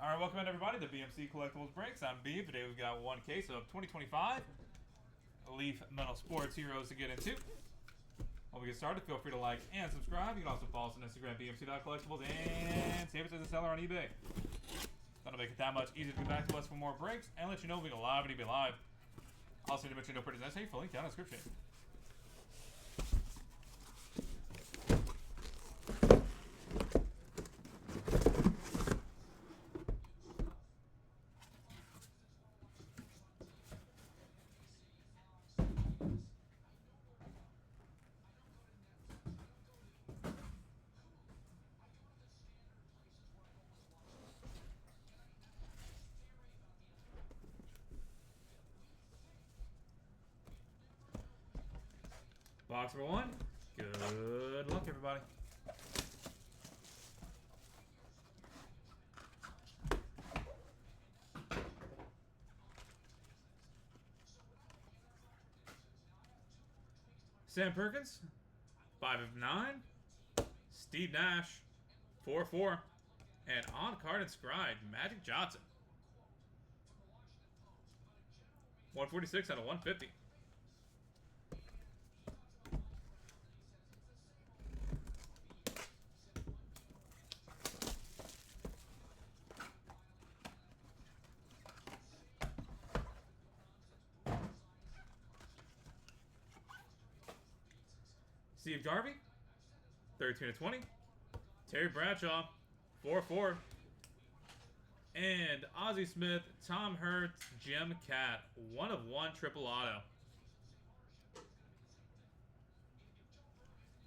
All right, welcome in everybody to BMC Collectibles Breaks. I'm Beeb. Today we've got one case of 2025 Leaf Metal Sports Heroes to get into. When we get started, feel free to like and subscribe. You can also follow us on Instagram, bmc.collectibles, and save us as a seller on eBay. That'll make it that much easier to get back to us for more breaks and let you know when we go live and eBay Live. Also, need to mention no purchase necessary for link down in the description. Box number one. Good luck, everybody. Sam Perkins, 5 of 9. Steve Nash, 4-4. And on card inscribed, Magic Johnson. 146 out of 150. Steve Garvey, 13 of 20. Terry Bradshaw, 4-4. And Ozzie Smith, Tom Hurts, Jim Cat, 1 of 1 triple auto.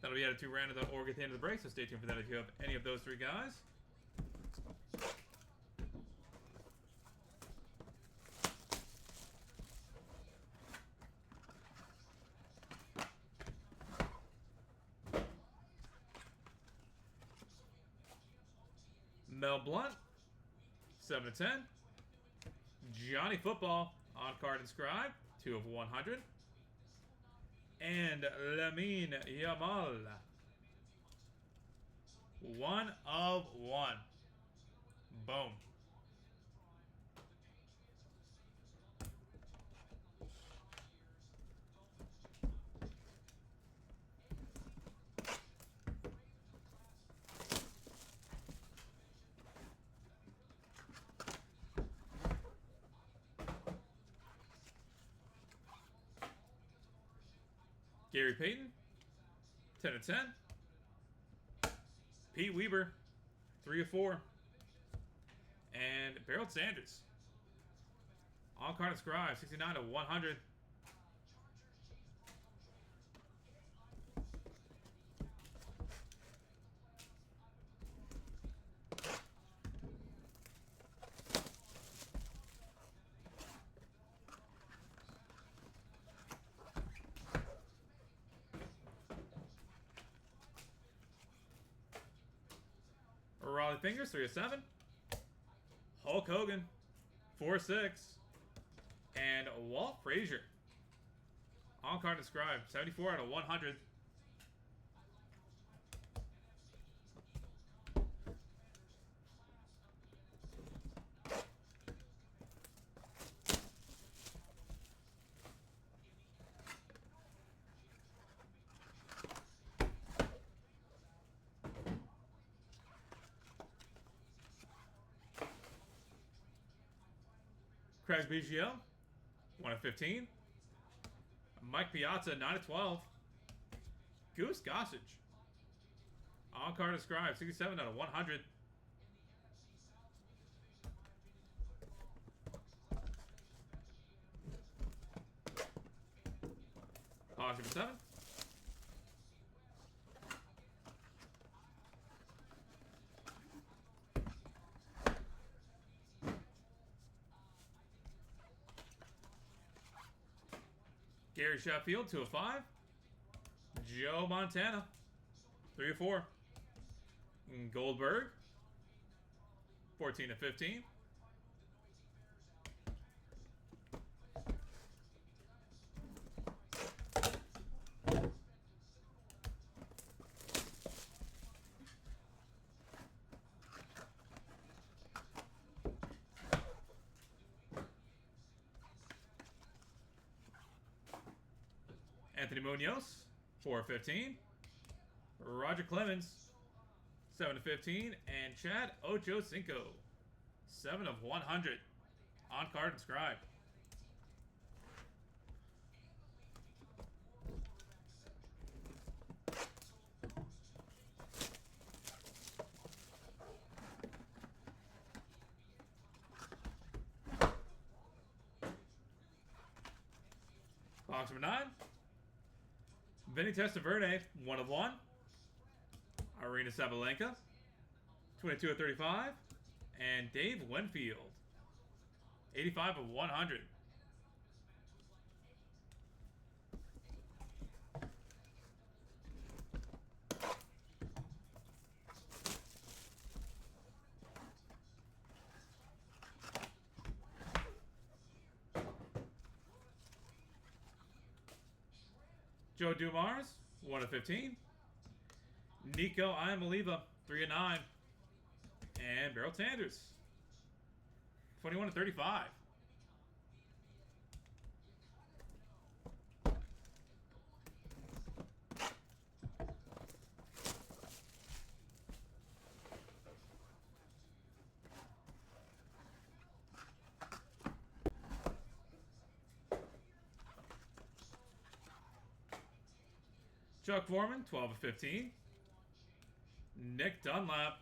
That'll be added to random or at the end of the break, so stay tuned for that if you have any of those three guys. Mel Blount, 7 of 10. Johnny Football, on card inscribed, 2 of 100. And Lamine Yamal, 1 of 1. Boom. Gary Payton, 10 of 10. Pete Weber, 3 of 4. And Beryl Sanders, on card inscribed, 69 of 100. Raleigh Fingers, 3 of 7. Hulk Hogan, 4 of 6. And Walt Frazier, on card inscribed, 74 out of 100. Craig Biggio, 1 of 15. Mike Piazza, 9 of 12. Goose Gossage, on card inscribed, 67 out of 100. Box number 7. Gary Sheffield, 2 of 5. Joe Montana, 3 of 4. Goldberg, 14 of 15. Anthony Munoz, 4/15. Roger Clemens, 7/15. And Chad Ochocinco, 7/100. On card inscribed. Box number 9. Vinny Testaverde, 1/1. Arena Sabalenka, 22/35. And Dave Winfield, 85/100. Joe Dumars, 1/15. Nico Iamaliva, 3/9. And Beryl Sanders, 21/35. Chuck Foreman, 12/15. Nick Dunlap,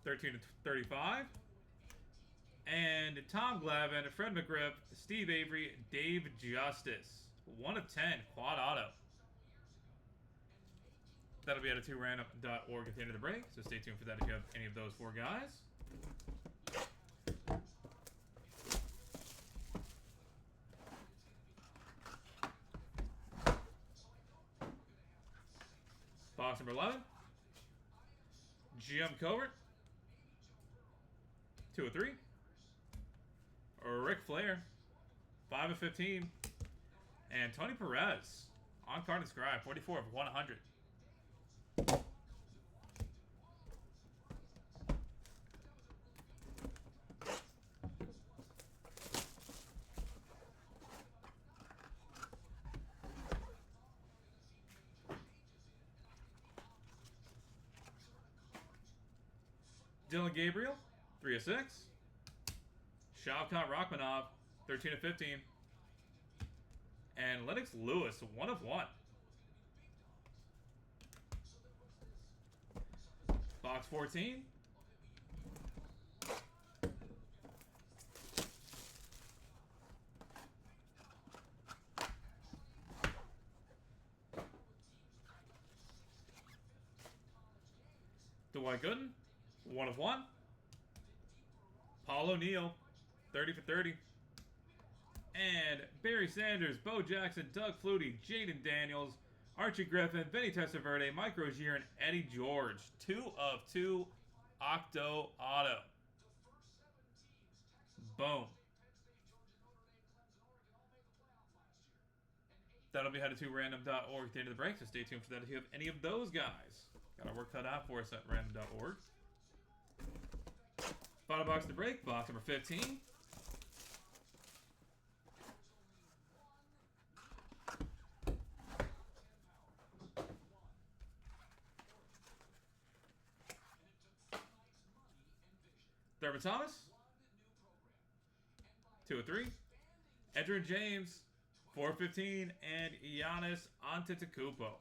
13/35. And Tom Glavine, Fred McGriff, Steve Avery, Dave Justice, 1/10 quad auto. That'll be at a2random.org at the end of the break, so stay tuned for that if you have any of those 4 guys. Box number 11. Jim Covert, 2/3. Ric Flair, 5/15. And Tony Perez, on card inscribed, 44/100. Dylan Gabriel, 3/6. Shavkat Rachmanov, 13/15. And Lennox Lewis, 1/1. Box 14. Dwight Gooden, 1/1. Paul O'Neill, 30/30. And Barry Sanders, Bo Jackson, Doug Flutie, Jaden Daniels, Archie Griffin, Vinny Testaverde, Mike Rozier, and Eddie George. 2/2 Octo Auto. Boom. That'll be headed to random.org at the end of the break, so stay tuned for that if you have any of those guys. Got our work cut out for us at random.org. Final box to break, box number 15. Thurman Thomas, 2/3. Edgerrin James, 4/15. And Giannis Antetokounmpo,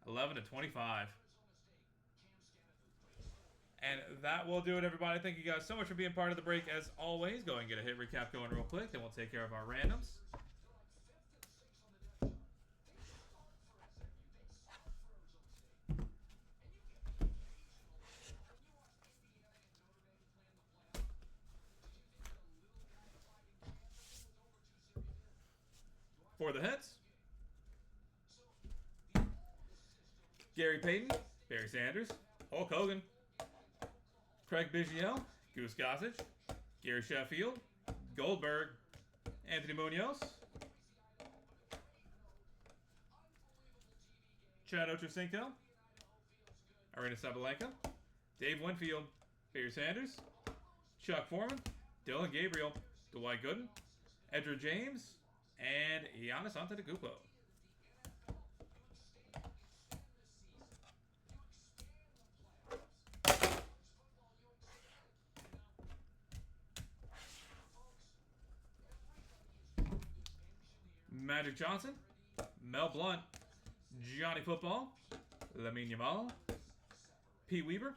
11/25. And that will do it, everybody. Thank you guys so much for being part of the break. As always, go and get a hit recap going real quick, then we'll take care of our randoms. For the hits, Gary Payton, Barry Sanders, Hulk Hogan, Craig Biggio, Goose Gossage, Gary Sheffield, Goldberg, Anthony Munoz, Chad Ochocinco, Arena Sabalenka, Dave Winfield, Barry Sanders, Chuck Foreman, Dylan Gabriel, Dwight Gooden, Edgerrin James, and Giannis Antetokounmpo. Magic Johnson, Mel Blount, Johnny Football, Lamine Yamal, Pete Weber,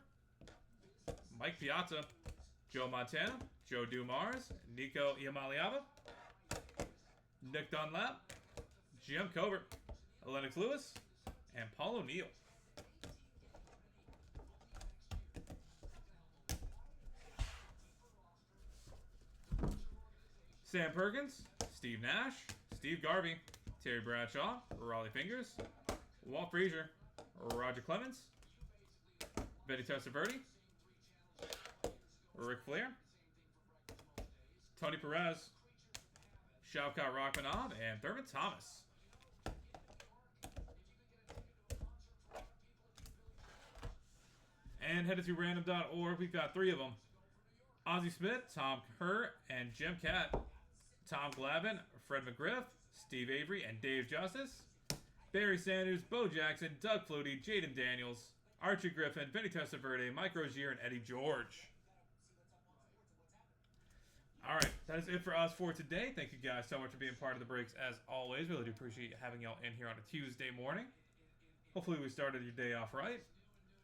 Mike Piazza, Joe Montana, Joe Dumars, Nico Iamaleava, Nick Dunlap, Jim Covert, Lennox Lewis, and Paul O'Neill. Sam Perkins, Steve Nash, Steve Garvey, Terry Bradshaw, Raleigh Fingers, Walt Frazier, Roger Clemens, Betty Testaverde, Ric Flair, Tony Perez, Shavkat Rachmanov, and Thurman Thomas. And headed to random.org, we've got 3 of them. Ozzie Smith, Tom Kerr, and Jim Cat. Tom Glavine, Fred McGriff, Steve Avery, and Dave Justice. Barry Sanders, Bo Jackson, Doug Flutie, Jaden Daniels, Archie Griffin, Vinny Testaverde, Mike Rozier, and Eddie George. Alright, that is it for us for today. Thank you guys so much for being part of the breaks as always. Really do appreciate having y'all in here on a Tuesday morning. Hopefully we started your day off right.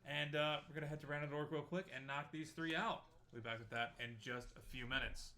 And we're going to head to random.org real quick and knock these 3 out. We'll be back with that in just a few minutes.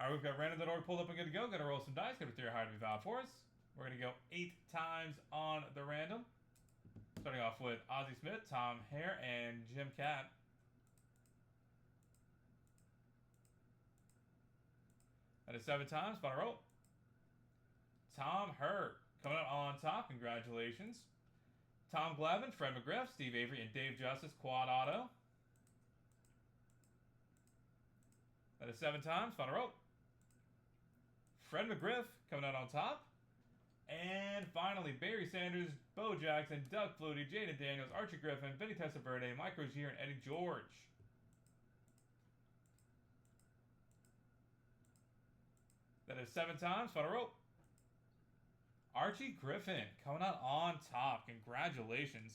Alright, we've got random.org pulled up and good to go. Gonna roll some dice. Gonna be 3 high to be valid for us. We're gonna go 8 times on the random. Starting off with Ozzie Smith, Tom Hare, and Jim Cat. That is 7 times. Final roll. Tom Hurt coming out on top. Congratulations. Tom Glavine, Fred McGriff, Steve Avery, and Dave Justice. Quad auto. That is 7 times. Final roll. Fred McGriff coming out on top. And finally, Barry Sanders, Bo Jackson, Doug Flutie, Jaden Daniels, Archie Griffin, Vinny Testaverde, Mike Rozier, and Eddie George. That is 7 times. Final roll. Archie Griffin coming out on top. Congratulations.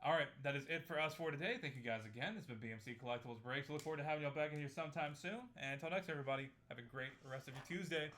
Alright, that is it for us for today. Thank you guys again. This has been BMC Collectibles Breaks. Look forward to having y'all back in here sometime soon. And until next, everybody, have a great rest of your Tuesday.